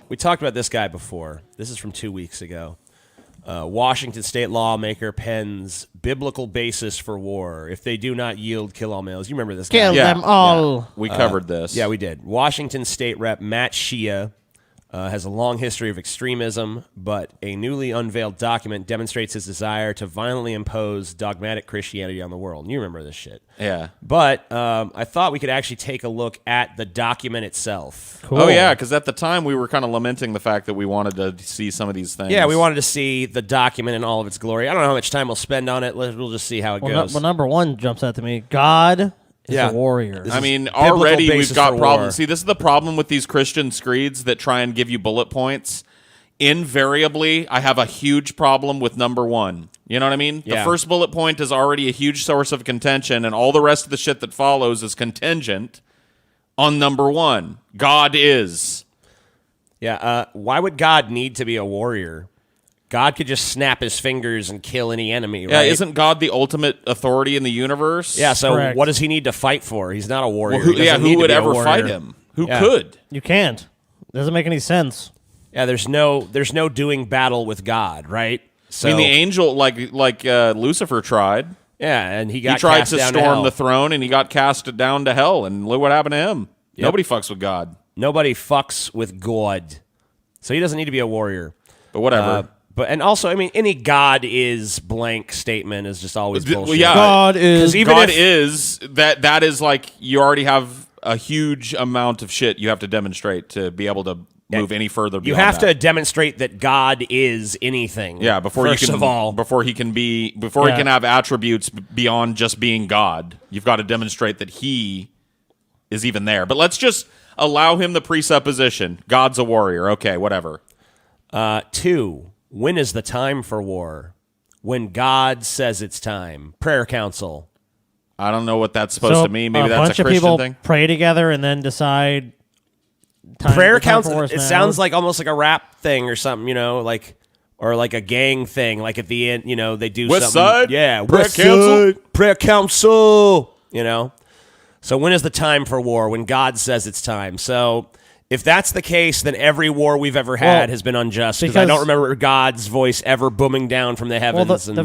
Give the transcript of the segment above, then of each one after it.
We talked about this guy before. This is from 2 weeks ago. Washington state lawmaker pens biblical basis for war. If they do not yield, kill all males. You remember this guy? Kill them all. Yeah. We covered this. Yeah, we did. Washington state rep Matt Shea has a long history of extremism, but a newly unveiled document demonstrates his desire to violently impose dogmatic Christianity on the world. And you remember this shit. Yeah. But I thought we could actually take a look at the document itself. Cool. Oh, yeah, because at the time we were kind of lamenting the fact that we wanted to see some of these things. Yeah, we wanted to see the document in all of its glory. I don't know how much time we'll spend on it. We'll just see how it goes. Well, number one jumps out to me. God is a warrior. This I is mean, biblical already we've basis got for problems. war. See, this is the problem with these Christian screeds that try and give you bullet points. Invariably, I have a huge problem with number one. You know what I mean? Yeah. The first bullet point is already a huge source of contention, and all the rest of the shit that follows is contingent on number one. God is. Yeah, why would God need to be a warrior? God could just snap his fingers and kill any enemy, right? Yeah, isn't God the ultimate authority in the universe? Yeah, so Correct. what does he need to fight for? He's not a warrior. Well, He doesn't need who to would be a ever warrior. fight him? Who Yeah. could? You can't. Doesn't make any sense. Yeah, there's no doing battle with God, right? So, I mean, the angel, like Lucifer tried. yeah, and he He tried cast to down storm hell. the throne, and he got cast down to hell. And look what happened to him. Yep. Nobody fucks with God. Nobody fucks with God, so he doesn't need to be a warrior. But whatever. And also, I mean, any God is blank statement is just always bullshit. Well, yeah. God is. even God if- is that is like you already have a huge amount of shit you have to demonstrate to be able to move any further. You beyond have that. to demonstrate that God is anything. Yeah, before first you can, of all, before he can he Yeah. can have attributes beyond just being God. You've got to demonstrate that he is even there. But let's just allow him the presupposition. God's a warrior. Okay, whatever. 2, when is the time for war? When God says it's time. Prayer council. I don't know what that's supposed to mean. Maybe a that's bunch a of Christian people thing. pray together and then decide. Prayer the time for council. war is It now. sounds like almost like a rap thing or something, or like a gang thing. Like at the end, they do West something. Side? Yeah, Prayer West council? Side, prayer council. So when is the time for war? When God says it's time. So if that's the case, then every war we've ever had Well, has been unjust. Because I because- don't remember God's voice ever booming down from the Well, heavens. the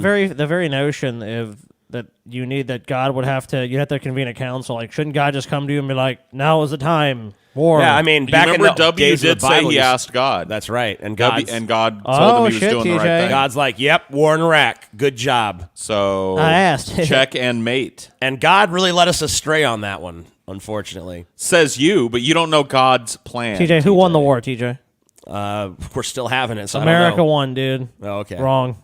very notion of that you need that God would have to convene a council. Like, shouldn't God just come to you and be like, "Now is the time, war"? Yeah, I mean, You back in remember the W days of did the say Bible, he asked God. That's right, and God God, told him he was shit, doing the right TJ. thing. God's like, "Yep, war in Iraq, good job." So I asked. check and mate. And God really led us astray on that one, unfortunately. Says you, but you don't know God's plan. TJ, who won the war? TJ, We're still having it, so I America don't know. won, dude. Oh, okay. Wrong.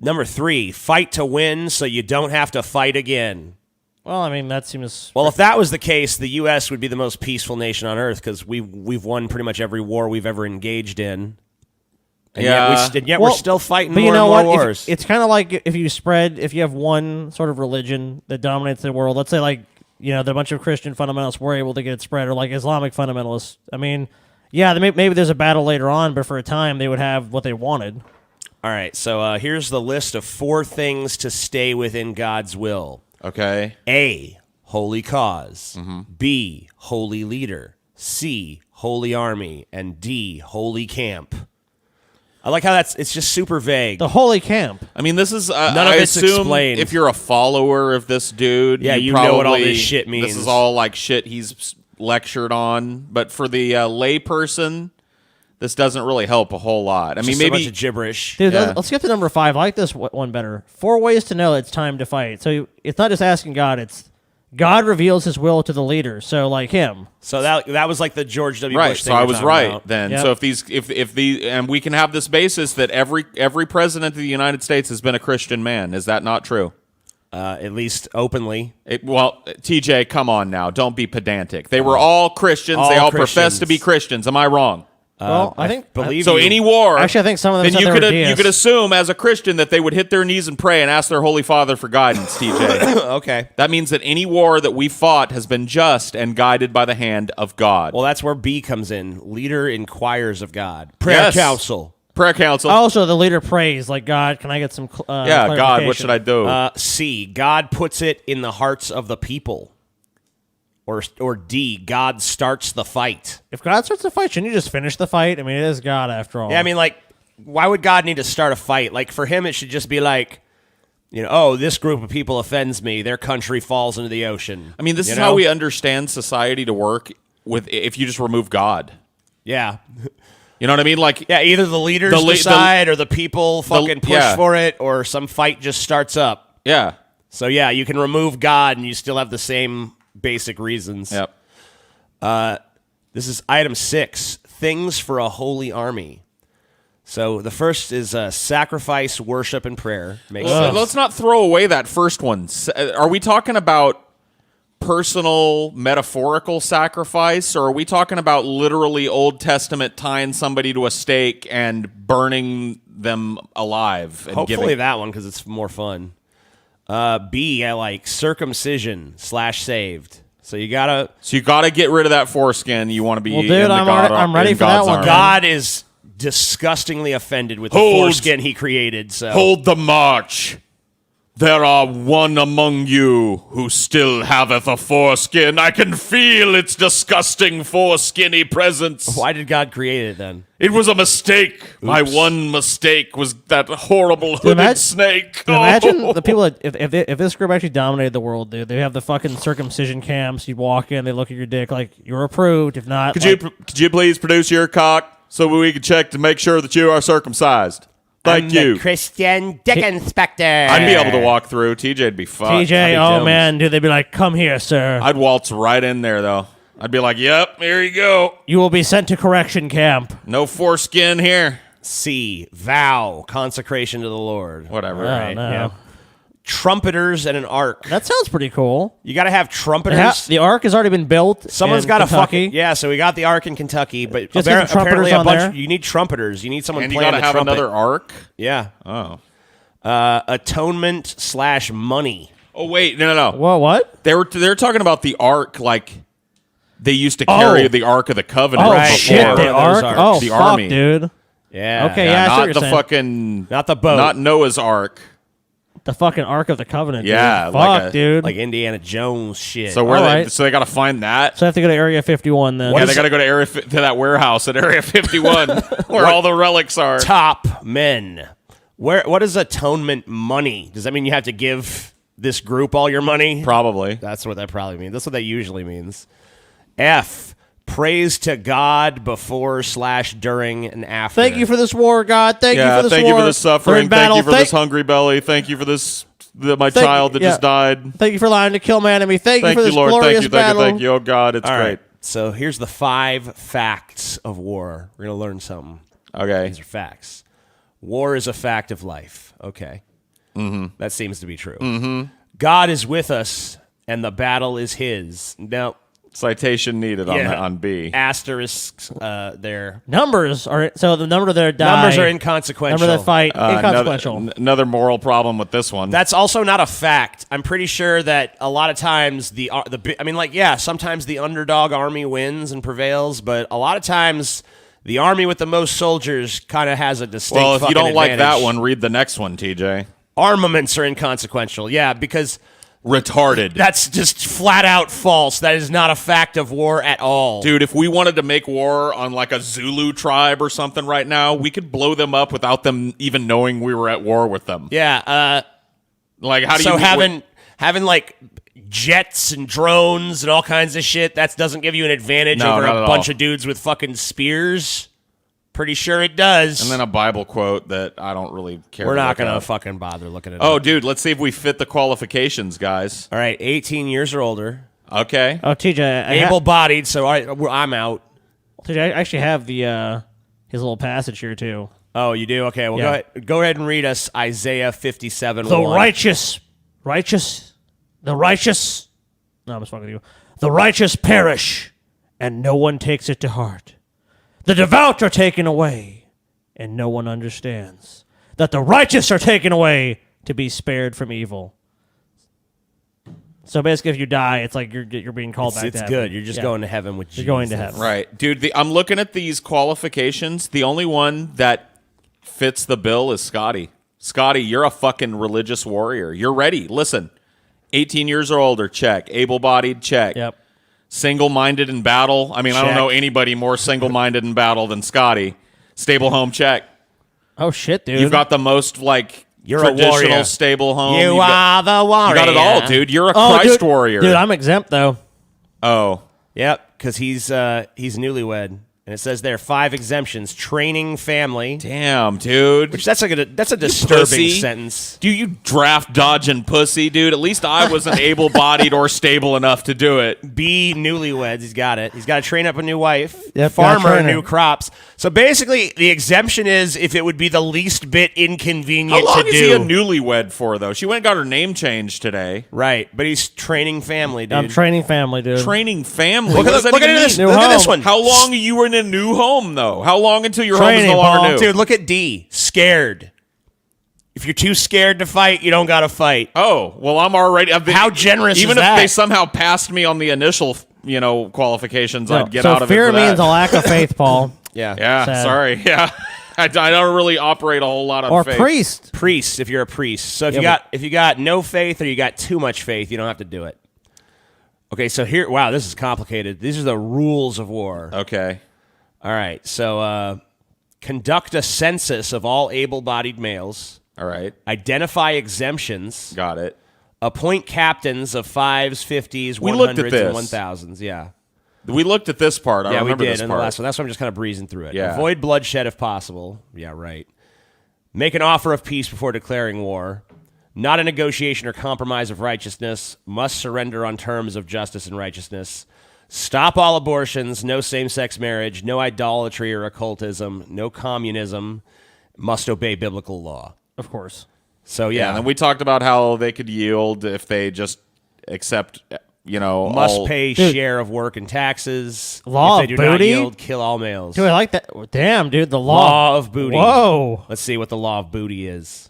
Number 3, fight to win so you don't have to fight again. Well, I mean, that seems. Well, if that was the case, the U.S. would be the most peaceful nation on earth because we've won pretty much every war we've ever engaged in. And Yeah. yet Well, we're still fighting But more you know and more what? wars. It's kind of like if you have one sort of religion that dominates the world. Let's say the bunch of Christian fundamentalists were able to get it spread, or like Islamic fundamentalists. I mean, yeah, maybe there's a battle later on, but for a time they would have what they wanted. All right, so here's the list of 4 things to stay within God's will. Okay. A, holy cause. Mm-hmm. B, holy leader. C, holy army. And D, holy camp. I like how it's just super vague. The holy camp. I mean, this is. None of I it's assume explained. if you're a follower of this dude, Yeah, you probably, know what all this shit means. This is all like shit he's lectured on. But for the lay person, this doesn't really help a whole lot. I mean, Just a bunch maybe of gibberish. Dude, Yeah. let's get to number 5. I like this one better. 4 ways to know it's time to fight. So it's not just asking God, it's God reveals his will to the leader. So like him. So that was like the George W. right. Bush So thing I we're was talking right about. then. Yep. So if the and we can have this basis that every president of the United States has been a Christian man. Is that not true? At least openly. Well, TJ, come on now. Don't be pedantic. They were all Christians. all They all Christians. professed to be Christians. Am I wrong? Well, I think believe So you. any war. Actually, I think some of them then said you they could were you deists. could assume as a Christian that they would hit their knees and pray and ask their Holy Father for guidance, TJ. Okay. That means that any war that we fought has been just and guided by the hand of God. Well, that's where B comes in. Leader inquires of God. Prayer Yes. council. Prayer council. Also, the leader prays, like, God, can I get some yeah, God, what should I do? C, God puts it in the hearts of the people. Or D, God starts the fight. If God starts the fight, shouldn't you just finish the fight? I mean, it is God after all. Yeah, I mean, like, why would God need to start a fight? Like, for him, it should just be like, oh, this group of people offends me. Their country falls into the ocean. I mean, this is how we understand society to work with if you just remove God. Yeah. You know what I mean? Like, Yeah, either the leaders decide or the people fucking push for it or some fight just starts up. yeah. So, yeah, you can remove God and you still have the same basic reasons. Yep. This is item 6, things for a holy army. So the first is sacrifice, worship, and prayer. Makes sense. Let's not throw away that first one. Are we talking about personal, metaphorical sacrifice, or are we talking about literally Old Testament tying somebody to a stake and burning them alive? And Hopefully that one, because it's more fun. B, I like circumcision/saved. So you gotta get rid of that foreskin. You want to be Well, dude, in the I'm ready in for that God's one. army. God is disgustingly offended with the foreskin he created. So Hold the march. There are one among you who still haveth a foreskin. I can feel its disgusting foreskinny presence. why did God create it then? It was a mistake. My one mistake was that horrible hooded snake. Imagine the people that, if this group actually dominated the world, dude. They have the fucking circumcision camps. You walk in, they look at your dick like you're approved. If not, Could you please produce your cock so we can check to make sure that you are circumcised? Thank you. The Christian Dick Inspector. I'd be able to walk through. TJ'd be fucked. TJ, oh Jones. man, dude, they'd be like, "Come here, sir. I'd waltz right in there though. I'd be like, "Yep, here you go. You will be sent to correction camp." No foreskin here." C, vow, consecration to the Lord. Whatever. Oh, no. Yeah. Trumpeters and an ark. That sounds pretty cool. You got to have trumpeters. The ark has already been built. Someone's in got a Kentucky. fucking so we got the ark in Kentucky, but Just get the apparently trumpeters on there. you need trumpeters. You need someone And you playing gotta the have trumpet. another arc. Yeah. Oh. Atonement/money. Oh wait, no. Whoa, what? They're talking about the ark like they used to carry the Ark of the Covenant. Oh Right, shit, yeah. the One of ark. those arcs. Oh The fuck, army. dude. Yeah. Okay, yeah, I see what not you're the saying. fucking, Not the boat. not Noah's Ark. The fucking Ark of the Covenant. Yeah, dude. like fuck, a- dude. Like Indiana Jones shit. So where Alright. so they got to find that. So I have to go to Area 51 then. Yeah, they got to go to to that warehouse at Area 51 where all the relics are. top men. What is atonement money? Does that mean you have to give this group all your money? Probably. That's what that probably means. That's what that usually means. F, praise to God before/during and after. Thank you for this war, God. Thank you for this thank war. you for this We're suffering. in battle. Thank you for this hungry belly. Thank you for this my Thank- child that yeah. just died. Thank you for allowing to kill my enemy. Thank you Thank for you, this Lord. glorious Thank you, thank battle. you, thank you. Oh God, it's All great. right. So here's the 5 facts of war. We're going to learn something. Okay. These are facts. War is a fact of life. Okay. Mm-hmm. That seems to be true. Mm-hmm. God is with us, and the battle is his. No. Citation needed on B. Asterisks there. Numbers are so the number there die. Numbers are inconsequential. Number that fight inconsequential. Another moral problem with this one. That's also not a fact. I'm pretty sure that a lot of times sometimes the underdog army wins and prevails, but a lot of times the army with the most soldiers kind of has a distinct well, if you fucking don't like that advantage. one, read the next one, TJ. Armaments are inconsequential. Yeah, because Retarded. that's just flat out false. That is not a fact of war at all. Dude, if we wanted to make war on like a Zulu tribe or something right now, we could blow them up without them even knowing we were at war with them. Yeah, Like, how do so you... having like jets and drones and all kinds of shit, that doesn't give you an advantage No, over not a at bunch all. of dudes with fucking spears. Pretty sure it does. And then a Bible quote that I don't really care We're to not look going to up. fucking bother looking at it. Oh, dude, let's see if we fit the qualifications, guys. All right, 18 years or older. Okay. Oh, TJ, Able-bodied, so I'm out. TJ, I actually have the his little passage here too. Oh, you do? Okay, well, Yeah. go ahead and read us Isaiah 57. The righteous. No, I'm just fucking with you. The righteous perish, and no one takes it to heart. The devout are taken away, and no one understands. That the righteous are taken away to be spared from evil. So basically, if you die, it's like you're being called back. It's to good. heaven. You're just Yeah. going to heaven with Jesus. You're going to heaven. Right. Dude, I'm looking at these qualifications. The only one that fits the bill is Scotty. Scotty, you're a fucking religious warrior. You're ready. Listen, 18 years or older, check. Able-bodied, check. Yep. Single-minded in battle. I mean, I don't Check. know anybody more single-minded in battle than Scotty. Stable home check. Oh shit, dude. You've got the most like You're a warrior. traditional stable home. You You've got- are the warrior. You got it all, dude. You're a oh, Christ dude, warrior. Dude, I'm exempt though. oh, Yep, because he's newlywed. And it says there 5 exemptions: training family. damn, dude. Which that's a disturbing pussy. sentence. Do you draft dodging pussy, dude? At least I wasn't able-bodied or stable enough to do it. B, newlyweds. He's got it. He's got to train up a new wife. Yep, gotta Farmer, train her. new crops. So basically, the exemption is if it would be the least bit inconvenient How long to is do. he a newlywed for, though? She went and got her name changed today. Right, but he's training family, dude. I'm training family, dude. Training family. Look What does at, that look at even this. mean? New Look at this home. one. How long are you in a new home, though? How long until your home is Training, no longer Paul. new? Dude, look at D. Scared. If you're too scared to fight, you don't got to fight. Oh, well, I'm already... How generous Even is if that? they somehow passed me on the initial, qualifications, I'd get so out of it fear for that. means a lack of faith, Paul. Yeah. Yeah, Sad. sorry. Yeah. I don't really operate a whole lot on Or faith. priest. Priest, if you're a priest. So if Yeah, if you got no faith or you got too much faith, you don't have to do it. Okay, so here, wow, this is complicated. These are the rules of war. Okay. All right, so conduct a census of all able-bodied males. All right. Identify exemptions. Got it. Appoint captains of 5s, 50s, We 100s, looked at and this. 1000s. Yeah. We looked at this part. I Yeah, we remember did this in part. the last one. That's why I'm just kind of breezing through it. Yeah. Avoid bloodshed if possible. Yeah, right. Make an offer of peace before declaring war. Not a negotiation or compromise of righteousness. Must surrender on terms of justice and righteousness. Stop all abortions. No same-sex marriage. No idolatry or occultism. No communism. Must obey biblical law. Of course. So, Yeah, yeah. and then we talked about how they could yield if they just accept, must all... pay Dude. share of work and taxes. Law if they of do not booty? yield, kill all males. Dude, I like that. Damn, dude, the Law of booty. Whoa. Let's see what the law of booty is.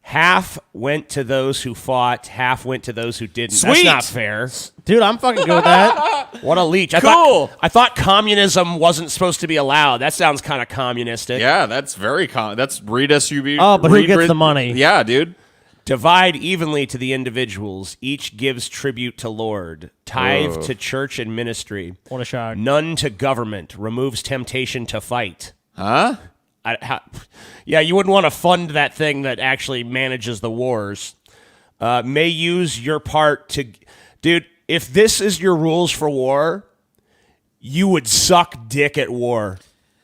Half went to those who fought, half went to those who didn't. Sweet. That's not fair. Dude, I'm fucking good with that. What a leech. Cool. I thought communism wasn't supposed to be allowed. That sounds kind of communistic. Yeah, that's very that's redistribution. Oh, but who gets the money? Yeah, dude. Divide evenly to the individuals. Each gives tribute to Lord. Tithe Whoa. to church and ministry. What a shock. None to government. Removes temptation to fight. Huh? Yeah, you wouldn't want to fund that thing that actually manages the wars. May use your part to... Dude, if this is your rules for war, you would suck dick at war.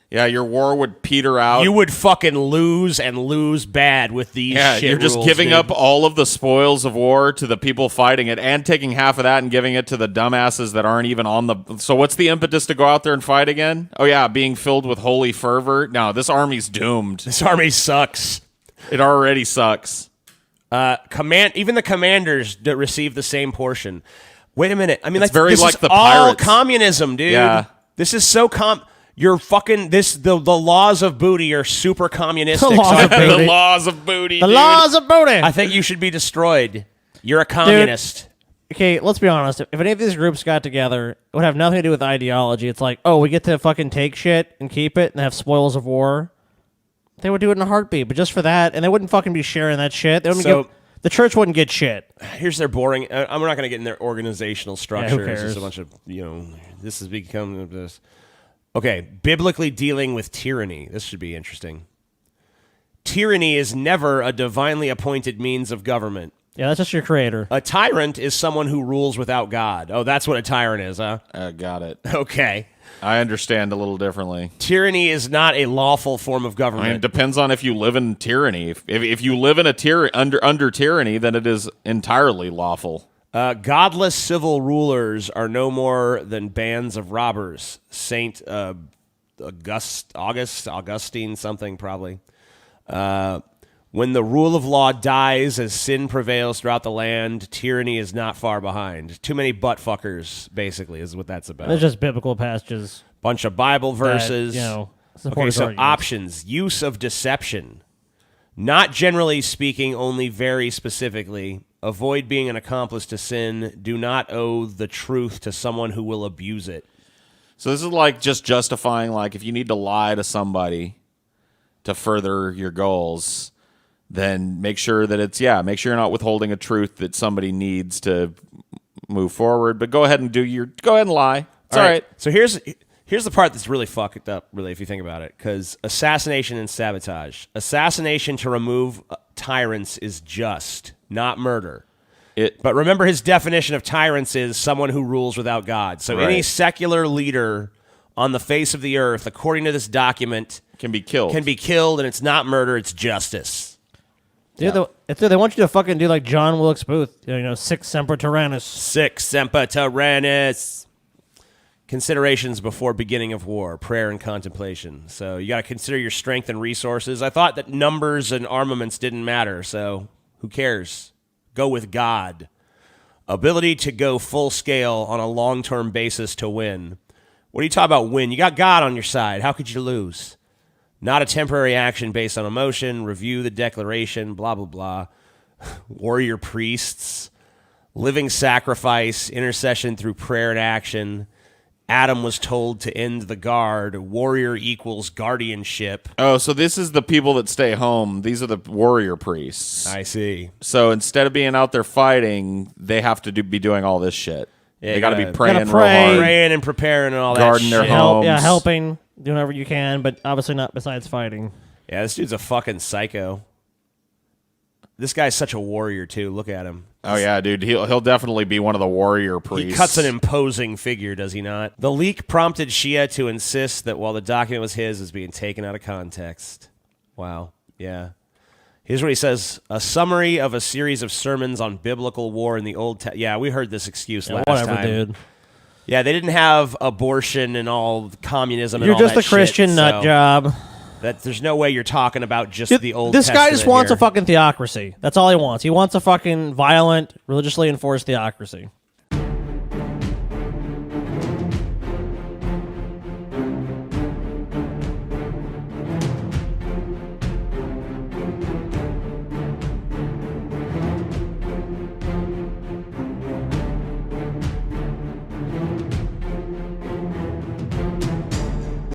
Yeah, your war would peter out. You would fucking lose and lose bad with these Yeah, shit you're just rules, giving dude. up all of the spoils of war to the people fighting it and taking half of that and giving it to the dumbasses that aren't even on the... So what's the impetus to go out there and fight again? Oh, yeah, being filled with holy fervor. No, this army's doomed. This army sucks. It already sucks. Even the commanders that receive the same portion. Wait a minute. I mean, It's very this like is the all pirates. communism, dude. Yeah. This is so You're fucking the laws of booty are super communistic. The laws so of I think- The booty. laws of booty, The dude. laws of booty. I think you should be destroyed. You're a communist. Okay, let's be honest. If any of these groups got together, it would have nothing to do with ideology. It's like, oh, we get to fucking take shit and keep it and have spoils of war. They would do it in a heartbeat, but just for that, and they wouldn't fucking be sharing that shit. They wouldn't So- give, the church wouldn't get shit. Here's their boring. I'm not going to get in their organizational structure. who It's just cares? a bunch of This has become this. Okay, biblically dealing with tyranny. This should be interesting. Tyranny is never a divinely appointed means of government. Yeah, that's just your creator. A tyrant is someone who rules without God. Oh, that's what a tyrant is, huh? Got it. Okay. I understand a little differently. Tyranny is not a lawful form of I mean, government. it depends on if you live in tyranny. If you live in a under tyranny, then it is entirely lawful. Godless civil rulers are no more than bands of robbers. Saint Augustine, something probably. When the rule of law dies as sin prevails throughout the land, tyranny is not far behind. Too many butt fuckers, basically, is what that's about. It's just biblical passages. Bunch of Bible verses. Support Okay, his so arguments. options. Use of deception. Not generally speaking, only very specifically. Avoid being an accomplice to sin. Do not owe the truth to someone who will abuse it. So this is like just justifying, like, if you need to lie to somebody to further your goals, then make sure that make sure you're not withholding a truth that somebody needs to move forward. But go ahead and lie. It's all right. So here's the part that's really fucked up, really, if you think about it, because assassination and sabotage. Assassination to remove tyrants is just, not murder. But remember, his definition of tyrants is someone who rules without God. So any secular leader on the face of the earth, according to this document, can be killed. And it's not murder, it's justice. Dude, they want you to fucking do like John Wilkes Booth, Sic Semper Tyrannis. Sic Semper Tyrannis. Considerations before beginning of war, prayer and contemplation. So you got to consider your strength and resources. I thought that numbers and armaments didn't matter, so who cares? Go with God. Ability to go full scale on a long-term basis to win. What are you talking about win? You got God on your side. How could you lose? Not a temporary action based on emotion. Review the declaration, blah, blah, blah. Warrior priests. Living sacrifice. Intercession through prayer and action. Adam was told to end the guard. Warrior equals guardianship. Oh, so this is the people that stay home. These are the warrior priests. I see. So instead of being out there fighting, they have to be doing all this shit. Yeah, they got to be praying real pray. hard. Praying and preparing and all Guarding that their shit. homes. Helping, doing whatever you can, but obviously not besides fighting. Yeah, this dude's a fucking psycho. This guy's such a warrior, too. Look at him. Oh, yeah, dude. He'll definitely be one of the warrior priests. He cuts an imposing figure, does he not? The leak prompted Shea to insist that while the document was his, it was being taken out of context. Wow. Yeah. Here's what he says. A summary of a series of sermons on biblical war in the Old Testament. Yeah, we heard this excuse last whatever, time. dude. Yeah, they didn't have abortion and all communism and You're all just that a Christian shit, nut so job. That there's no way you're talking about just the Old This Testament guy just wants here. a fucking theocracy. That's all he wants. He wants a fucking violent, religiously enforced theocracy.